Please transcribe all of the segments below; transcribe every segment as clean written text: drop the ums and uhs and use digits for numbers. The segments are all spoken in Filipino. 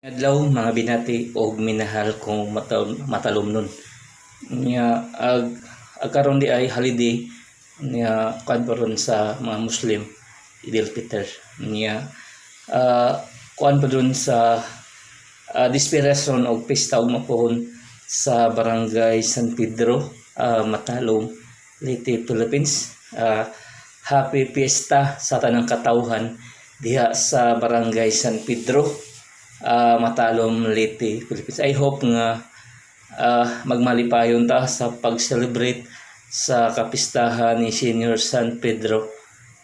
Adlaw mga binati og minahal kong matalumnon. Nya karon di ay holiday nya kuan paron sa mga Muslim Idil Fitr. Nya kuan pa dun sa dispirasyon og pista og mapuhon sa Barangay San Pedro, Matalom, Leyte, Philippines. Happy Fiesta sa tanang katawhan diha sa Barangay San Pedro, Matalom, Leyte, Philippines. I hope nga magmalipayon ta sa pag-celebrate sa kapistahan ni Senior San Pedro.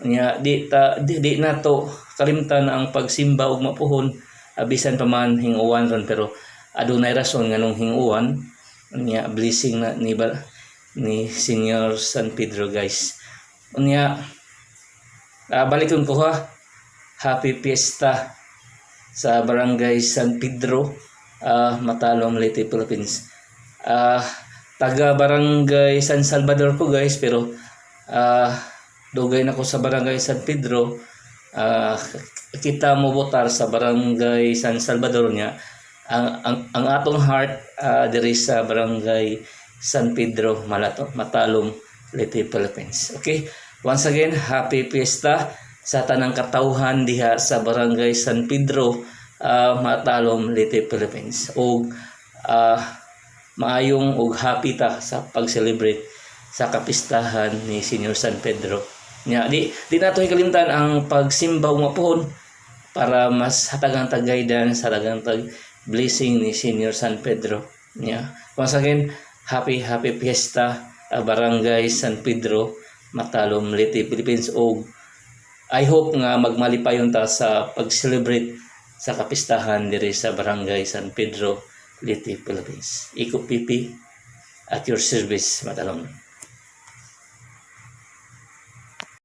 Nya di na to kalimtan ang pagsimba og mapuhon bisan pa man hinguwan ron, pero adunay rason nganong hinguwan nya blessing na ni Senior San Pedro, guys. Unya balikon ko ha, happy fiesta sa Barangay San Pedro, Matalom, Leyte, Philippines. Taga Barangay San Salvador ko, guys, pero dugay na ko sa Barangay San Pedro. Kita mo botar sa Barangay San Salvador niya. Ang atong heart diri sa Barangay San Pedro, Matalom, Leyte, Philippines. Okay, once again, happy fiesta sa tanang katawhan diha sa Barangay San Pedro, Matalom, Leyte, Philippines. Og maayong og happy ta sa pag-celebrate sa kapistahan ni Senior San Pedro. Nya di nato kalimtan ang pagsimba og mapuhon para mas hatagang guidance, hatagang blessing ni Senior San Pedro. Nya once again, happy fiesta, Barangay San Pedro, Matalom, Leyte, Philippines. Og I hope nga magmalipayon ta sa pag-celebrate sa kapistahan diri sa Barangay San Pedro, Leyte, Philippines. Iko Pipi at your service, Matalom.